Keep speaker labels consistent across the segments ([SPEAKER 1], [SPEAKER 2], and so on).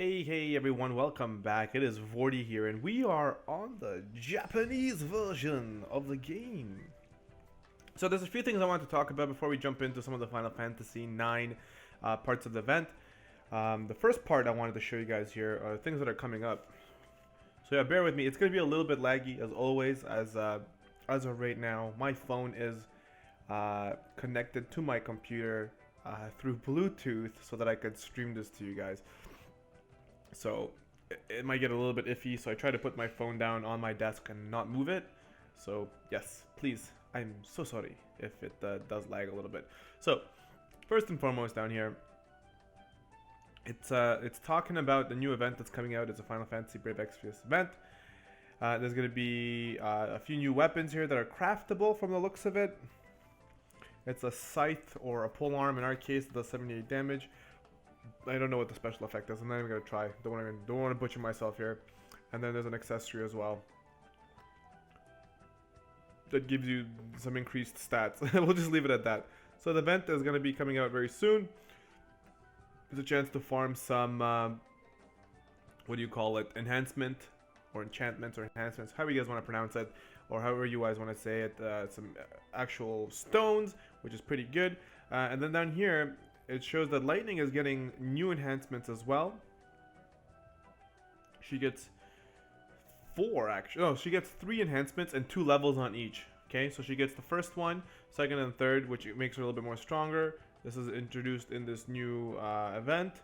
[SPEAKER 1] Hey everyone, welcome back. It is Vortie here, and we are on the Japanese version of the game. So there's a few things I want to talk about before we jump into some of the Final Fantasy IX parts of the event. The first part I wanted to show you guys here are things that are coming up. So yeah, bear with me. It's going to be a little bit laggy as always, as of right now. My phone is connected to my computer through Bluetooth so that I could stream this to you guys. So it might get a little bit iffy, so I try to put my phone down on my desk and not move it. So yes, please, I'm so sorry if it does lag a little bit. So first and foremost down here, it's talking about the new event that's coming out. It's a Final Fantasy Brave Exvius event. There's going to be a few new weapons here that are craftable from the looks of it. It's a scythe or a polearm. In our case, it does 78 damage. I don't know what the special effect is. I'm not even gonna try. Don't want to butcher myself here. And then there's an accessory as well that gives you some increased stats. We'll just leave it at that. So the event is gonna be coming out very soon. There's a chance to farm some what do you call it? Enhancement or enchantments or enhancements, however you guys want to pronounce it, or however you guys want to say it. Some actual stones, which is pretty good. And then down here, it shows that Lightning is getting new enhancements as well. She gets 4 actually. Oh, she gets 3 enhancements and 2 levels on each. Okay, so she gets the first one, second and third, which makes her a little bit more stronger. This is introduced in this new event.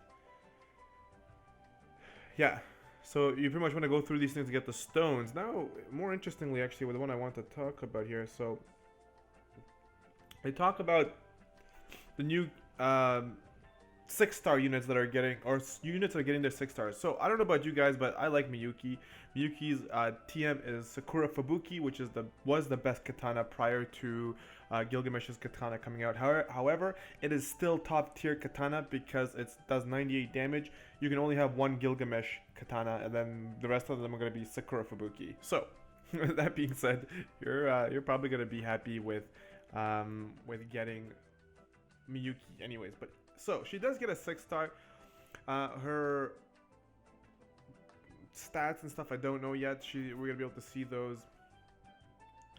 [SPEAKER 1] Yeah, so you pretty much want to go through these things to get the stones. Now, more interestingly, actually, with the one I want to talk about here. So they talk about the new 6-star units that are getting, or units that are getting their 6 stars. So I don't know about you guys, but I like Miyuki. Miyuki's TM is Sakura Fubuki, which is was the best katana prior to Gilgamesh's katana coming out. However, it is still top tier katana because it does 98 damage. You can only have one Gilgamesh katana, and then the rest of them are going to be Sakura Fubuki. So that being said, you're probably going to be happy with getting Miyuki anyways. But so she does get a 6-star. Her stats and stuff I don't know yet. We're gonna be able to see those,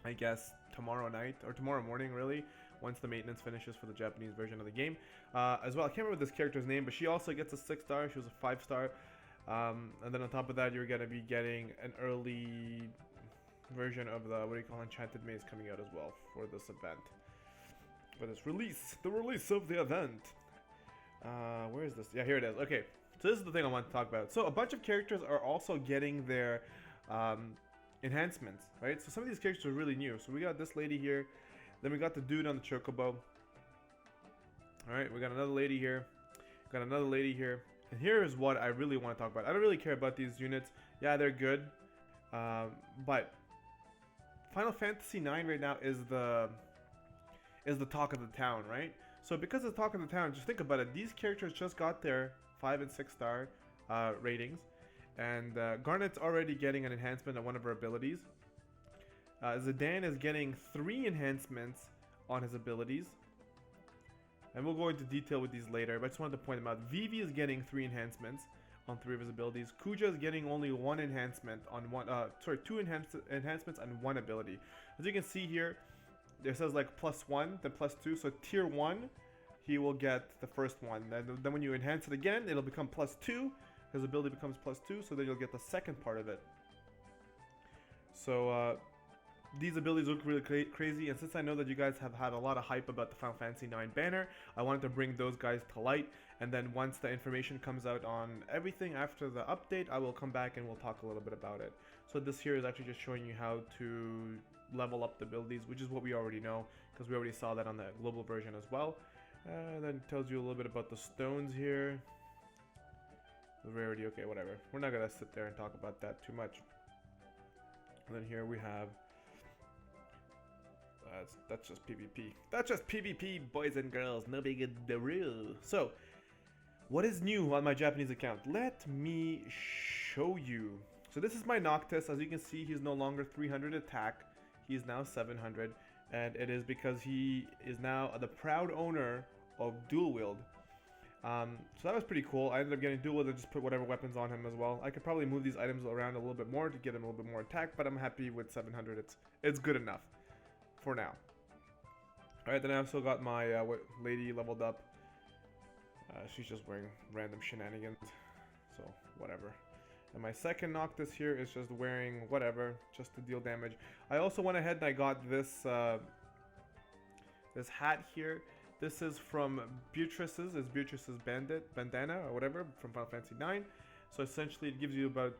[SPEAKER 1] I guess, tomorrow night or tomorrow morning, really, once the maintenance finishes for the Japanese version of the game. As well, I can't remember this character's name, but she also gets a 6-star. She was a 5-star. And then on top of that, you're gonna be getting an early version of the Enchanted Maze coming out as well for this event. For this release, the release of the event. Where is this? Yeah, here it is. Okay, so this is the thing I want to talk about. So a bunch of characters are also getting their enhancements, right? So some of these characters are really new. So we got this lady here, then we got the dude on the chocobo. All right, we got another lady here, got another lady here, and here is what I really want to talk about. I don't really care about these units. Yeah, they're good, but Final Fantasy IX right now is the talk of the town, right? So because it's talk of the town, just think about it. These characters just got their 5 and 6-star ratings, and Garnet's already getting an enhancement on one of her abilities. Zidane is getting 3 enhancements on his abilities, and we'll go into detail with these later, but I just wanted to point them out. Vivi is getting 3 enhancements on 3 of his abilities. Kuja is getting only 1 enhancement on 2 enhancements on 1 ability. As you can see here, it says like +1, then +2. So tier 1, he will get the first one. Then when you enhance it again, it'll become +2. His ability becomes +2, so then you'll get the second part of it. So these abilities look really crazy, and since I know that you guys have had a lot of hype about the Final Fantasy IX banner, I wanted to bring those guys to light. And then once the information comes out on everything after the update, I will come back and we'll talk a little bit about it. So this here is actually just showing you how to level up the abilities, which is what we already know because we already saw that on the global version as well. Then it tells you a little bit about the stones here, the rarity. Okay, whatever, we're not gonna sit there and talk about that too much. And then here we have that's just PvP. That's just PvP, boys and girls, no big deal. So what is new on my Japanese account? Let me show you. So this is my Noctis. As you can see, he's no longer 300 attack. He is now 700, and it is because he is now the proud owner of Dual Wield. So that was pretty cool. I ended up getting dual and just put whatever weapons on him as well. I could probably move these items around a little bit more to get him a little bit more attack, but I'm happy with 700. It's good enough for now. Alright, then I also got my lady leveled up. She's just wearing random shenanigans, so whatever. And my second Noctis here is just wearing whatever, just to deal damage. I also went ahead and I got this this hat here. This is from Beatrice's, it's Beatrice's bandana or whatever from Final Fantasy 9. So essentially it gives you about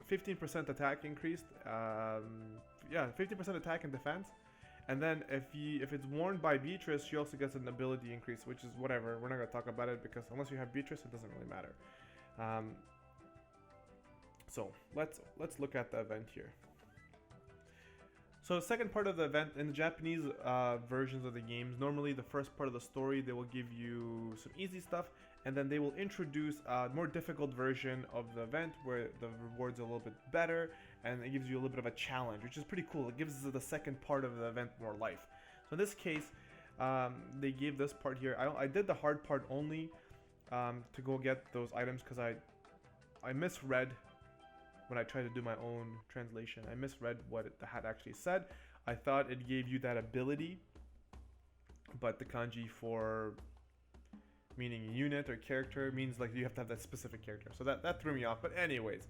[SPEAKER 1] 15% attack increased. Yeah, 50% attack and defense. And then if it's worn by Beatrice, she also gets an ability increase, which is whatever. We're not gonna talk about it because unless you have Beatrice, it doesn't really matter. So let's look at the event here. So the second part of the event, in the Japanese versions of the games, normally the first part of the story, they will give you some easy stuff, and then they will introduce a more difficult version of the event where the rewards are a little bit better, and it gives you a little bit of a challenge, which is pretty cool. It gives the second part of the event more life. So in this case, they gave this part here. I did the hard part only to go get those items because I misread when I tried to do my own translation. I misread what the hat actually said. I thought it gave you that ability, but the kanji for meaning unit or character means like you have to have that specific character. So that threw me off. But anyways,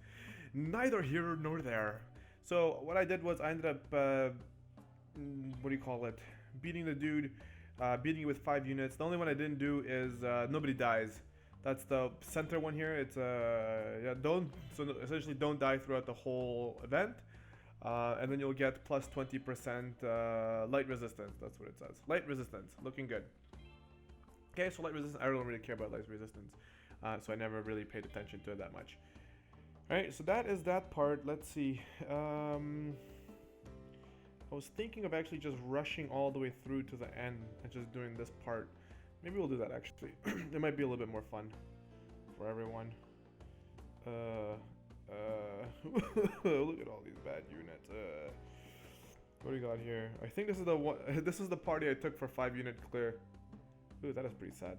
[SPEAKER 1] neither here nor there. So what I did was I ended up, what do you call it? Beating the dude, beating it with 5 units. The only one I didn't do is nobody dies. That's the center one here. It's yeah, essentially don't die throughout the whole event, and then you'll get plus 20% light resistance. That's what it says. Light resistance, looking good. Okay, so light resistance. I don't really care about light resistance, so I never really paid attention to it that much. All right, so that is that part. Let's see. I was thinking of actually just rushing all the way through to the end and just doing this part. Maybe we'll do that actually. It might be a little bit more fun for everyone. Look at all these bad units. What do we got here? I think this is the one. This is the party I took for 5 unit clear. Ooh, that is pretty sad.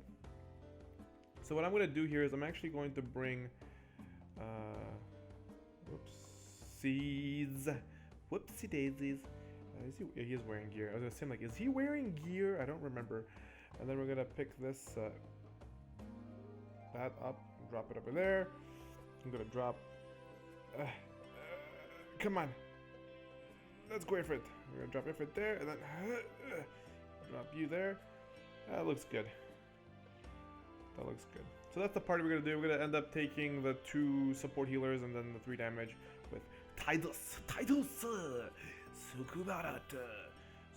[SPEAKER 1] So what I'm gonna do here is I'm actually going to bring. Whoopsies. Whoopsie daisies. Yeah, he is wearing gear. I was gonna say, like, is he wearing gear? I don't remember. And then we're gonna pick this that up, drop it over there. I'm gonna drop. Come on, let's go for it. We're gonna drop it there, and then drop you there. That looks good. That looks good. So that's the party we're gonna do. We're gonna end up taking the 2 support healers and then the 3 damage with Tidus.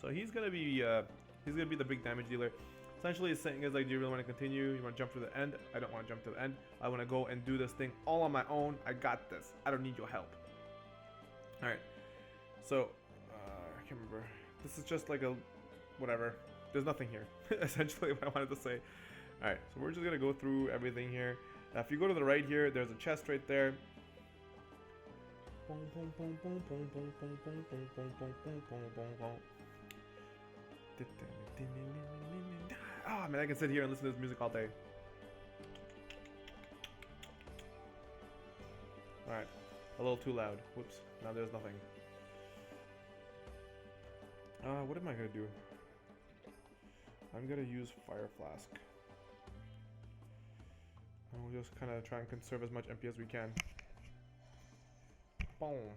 [SPEAKER 1] So he's gonna be the big damage dealer. Essentially, it's saying is like, do you really want to continue? You want to jump to the end? I don't want to jump to the end. I want to go and do this thing all on my own. I got this. I don't need your help. All right. So, I can't remember. This is just like a whatever. There's nothing here. Essentially, what I wanted to say. All right. So we're just gonna go through everything here. If you go to the right here, there's a chest right there. Oh man, I can sit here and listen to this music all day. Alright, a little too loud. Whoops, now there's nothing. What am I gonna do? I'm gonna use Fire Flask. And we'll just kind of try and conserve as much MP as we can. Boom.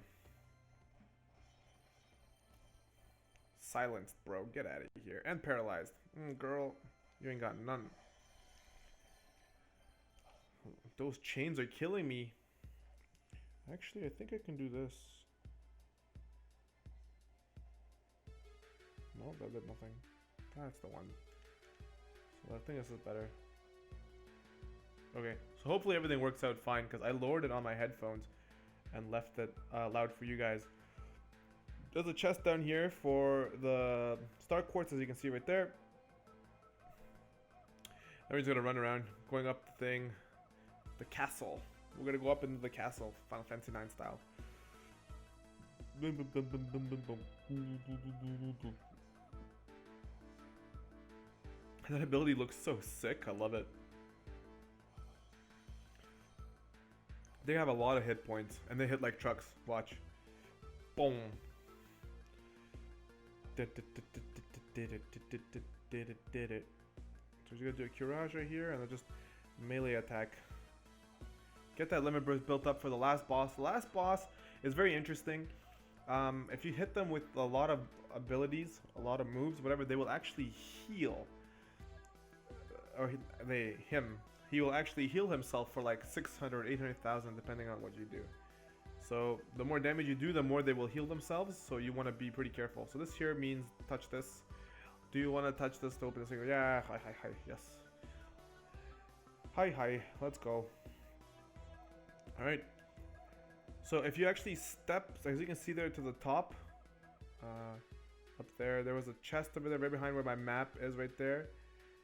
[SPEAKER 1] Silenced, bro. Get out of here. And paralyzed. Girl, you ain't got none. Those chains are killing me. Actually, I think I can do this. No, that did nothing. That's the one. So I think this is better. Okay, so hopefully everything works out fine because I lowered it on my headphones and left it loud for you guys. There's a chest down here for the Star Quartz, as you can see right there. Everyone's gonna run around, going up the thing, the castle. We're gonna go up into the castle, Final Fantasy 9 style. Boom, boom, boom, boom, boom, boom, boom. That ability looks so sick. I love it. They have a lot of hit points, and they hit like trucks. Watch. Boom. Did it. So you're gonna do a Courage right here, and then just melee attack. Get that limit burst built up for the last boss. The last boss is very interesting. If you hit them with a lot of abilities, a lot of moves, whatever, they will actually heal. Or he will actually heal himself for like 600 or 800,000 depending on what you do. So the more damage you do, the more they will heal themselves, so you want to be pretty careful. So this here means touch this. Do you want to touch this to open the single? Yeah, hi, yes. Hi, let's go. Alright. So if you actually step, as you can see there to the top, up there was a chest over there right behind where my map is right there.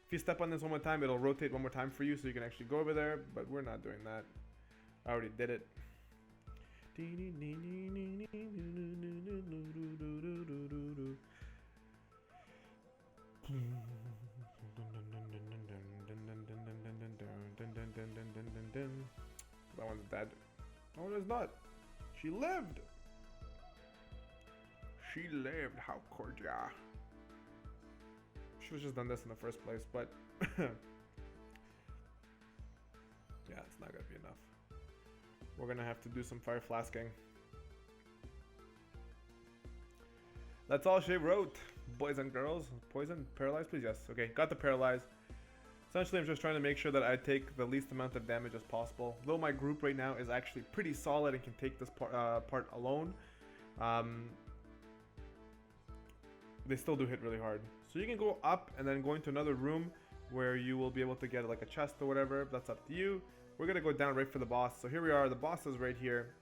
[SPEAKER 1] If you step on this one more time, it'll rotate one more time for you, so you can actually go over there, but we're not doing that. I already did it. That one's dead. Oh, it's not. She lived. She lived. How could ya? Should have just done this in the first place, but yeah, it's not gonna be enough. We're gonna have to do some fire flasking. That's all she wrote. Boys and girls. Poison? Paralyzed, please? Yes. Okay, got the paralyzed. Essentially, I'm just trying to make sure that I take the least amount of damage as possible. Though my group right now is actually pretty solid and can take this part alone, they still do hit really hard. So you can go up and then go into another room where you will be able to get like a chest or whatever. That's up to you. We're gonna go down right for the boss. So here we are. The boss is right here.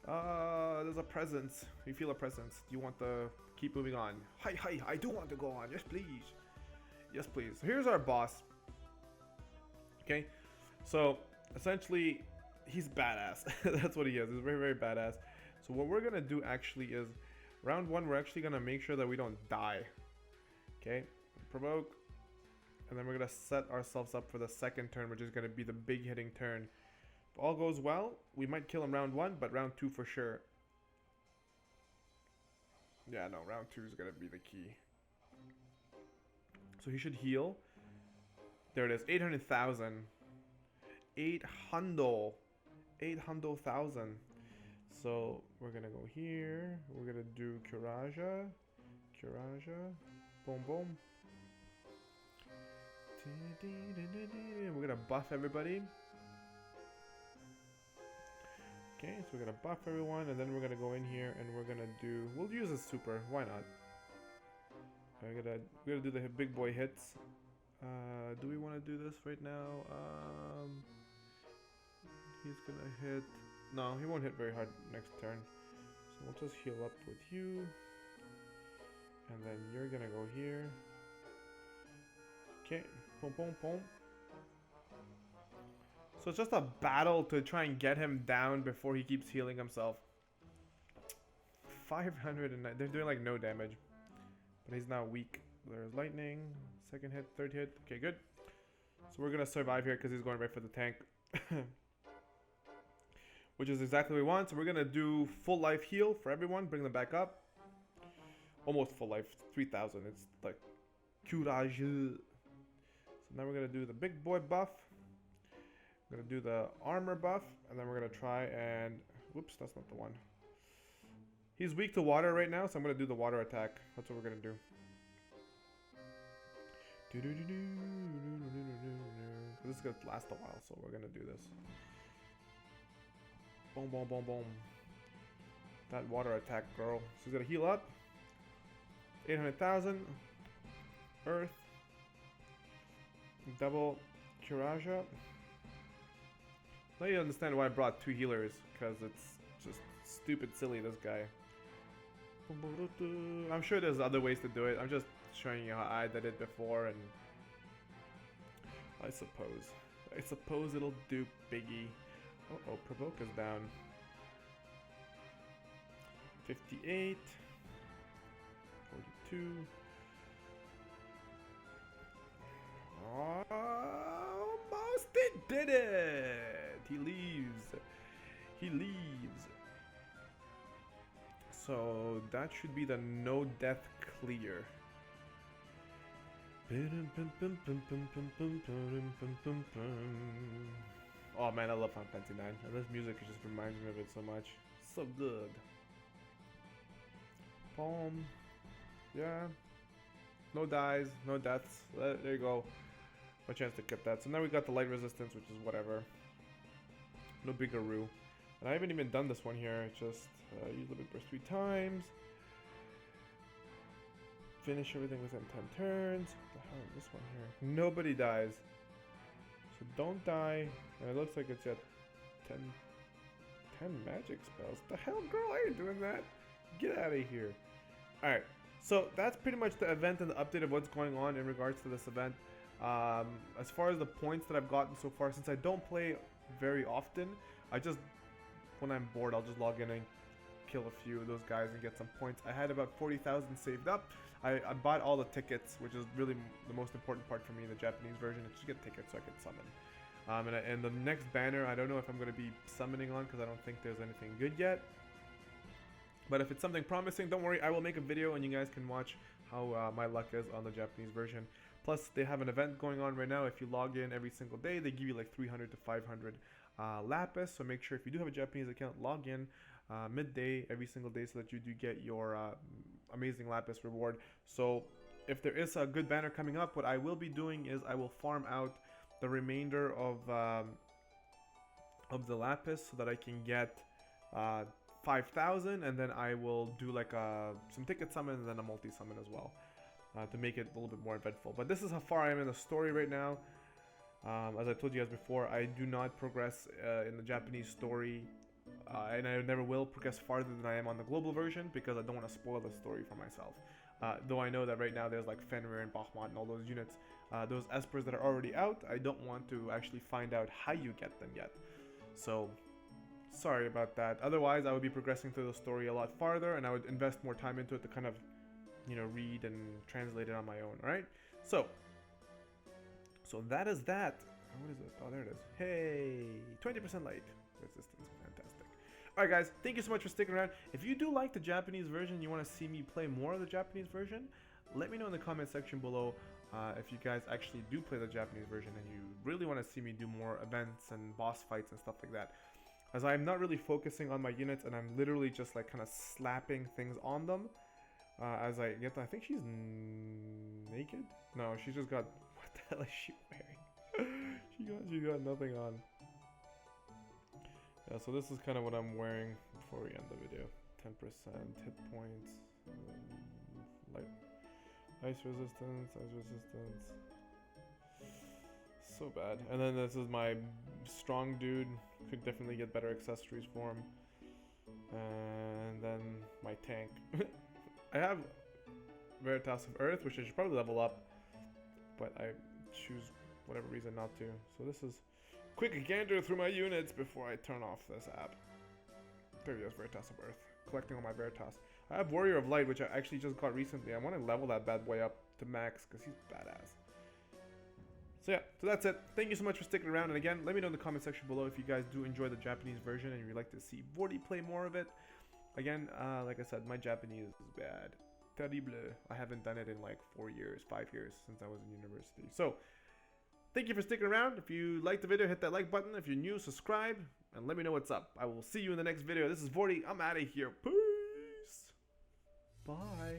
[SPEAKER 1] There's a presence. You feel a presence. Do you want to keep moving on? Hi, I do want to go on. Yes, please. Yes, please. So here's our boss. Okay. So essentially, he's badass. That's what he is. He's very, very badass. So what we're gonna do actually is, round one, we're actually gonna make sure that we don't die. Okay. Provoke. And then we're gonna set ourselves up for the second turn, which is gonna be the big hitting turn. If all goes well, we might kill him round one, but round two for sure. Yeah, no, round two is gonna be the key. So he should heal. There it is, 800,000. 800,000. So we're gonna go here. We're gonna do Kuraja. Boom, boom. We're gonna buff everybody. Okay, so we're gonna buff everyone, and then we're gonna go in here and we're gonna do. We'll use a super. Why not? We're gonna do the big boy hits. Do we want to do this right now? He's gonna hit. No, he won't hit very hard next turn. So we'll just heal up with you, and then you're gonna go here. Okay, boom, boom, boom. So it's just a battle to try and get him down before he keeps healing himself. 509. They're doing like no damage. But he's now weak. There's lightning. Second hit, third hit. Okay, good. So we're going to survive here because he's going right for the tank. Which is exactly what we want. So we're going to do full life heal for everyone. Bring them back up. Almost full life. 3,000. It's like courage. So now we're going to do the big boy buff. We're going to do the armor buff. And then we're going to try and... Whoops, that's not the one. He's weak to water right now, so I'm going to do the water attack. That's what we're going to do. This is going to last a while, so we're going to do this. Boom, boom, boom, boom. That water attack, girl. So he's going to heal up. 800,000. Earth. Double Kuraja. Now you understand why I brought two healers, because it's just stupid silly, this guy. I'm sure there's other ways to do it. I'm just showing you how I did it before, and I suppose it'll do, biggie. Oh, provoke is down. 58, 42. Almost did it. He leaves. He leaves. So that should be the no death clear. Oh man, I love Final Fantasy 9. And this music just reminds me of it so much. So good. Palm. Yeah. No dies, no deaths. There you go. No chance to get that. So now we got the light resistance, which is whatever. No biggeroo. And I haven't even done this one here. It's just use Living Burst 3 times. Finish everything within 10 turns. What the hell is this one here? Nobody dies. So don't die. And it looks like it's at 10 magic spells. The hell, girl, are you doing that? Get out of here. Alright. So that's pretty much the event and the update of what's going on in regards to this event. As far as the points that I've gotten so far, since I don't play very often, I just, when I'm bored, I'll just log in and kill a few of those guys and get some points. I had about 40,000 saved up. I bought all the tickets, which is really the most important part for me in the Japanese version. It's just get tickets so I can summon. And the next banner, I don't know if I'm going to be summoning on because I don't think there's anything good yet. But if it's something promising, don't worry, I will make a video and you guys can watch how my luck is on the Japanese version. Plus, they have an event going on right now. If you log in every single day, they give you like 300 to 500 lapis. So make sure if you do have a Japanese account, log in midday every single day so that you do get your amazing lapis reward. So if there is a good banner coming up, what I will be doing is I will farm out the remainder of the lapis so that I can get 5,000, and then I will do like some ticket summon and then a multi summon as well to make it a little bit more eventful. But this is how far I am in the story right now. As I told you guys before, I do not progress in the Japanese story, and I never will progress farther than I am on the global version because I don't want to spoil the story for myself. Though I know that right now there's like Fenrir and Bachmann and all those units, those espers that are already out. I don't want to actually find out how you get them yet. So sorry about that. Otherwise, I would be progressing through the story a lot farther, and I would invest more time into it to kind of, you know, read and translate it on my own. All right. So that is that. What is it? Oh, there it is. Hey, 20% light resistance. Fantastic. All right, guys. Thank you so much for sticking around. If you do like the Japanese version, you want to see me play more of the Japanese version, let me know in the comment section below. If you guys actually do play the Japanese version and you really want to see me do more events and boss fights and stuff like that. As I'm not really focusing on my units and I'm literally just like kind of slapping things on them as I get them. I think she's naked? No, she's just got, what the hell is she wearing? she got nothing on. Yeah, so this is kind of what I'm wearing before we end the video. 10% hit points, light, ice resistance. So bad. And then this is my strong dude. Could definitely get better accessories for him. And then my tank. I have Veritas of Earth, which I should probably level up, but I choose whatever reason not to. So this is quick gander through my units before I turn off this app. There he is, Veritas of Earth. Collecting all my Veritas. I have Warrior of Light, which I actually just got recently. I want to level that bad boy up to max because he's badass. So yeah, so that's it. Thank you so much for sticking around. And again, let me know in the comment section below if you guys do enjoy the Japanese version and you'd like to see Vortie play more of it. Again, like I said, my Japanese is bad. Terrible. I haven't done it in like 4 years, 5 years since I was in university. So, thank you for sticking around. If you liked the video, hit that like button. If you're new, subscribe and let me know what's up. I will see you in the next video. This is Vortie. I'm out of here. Peace. Bye.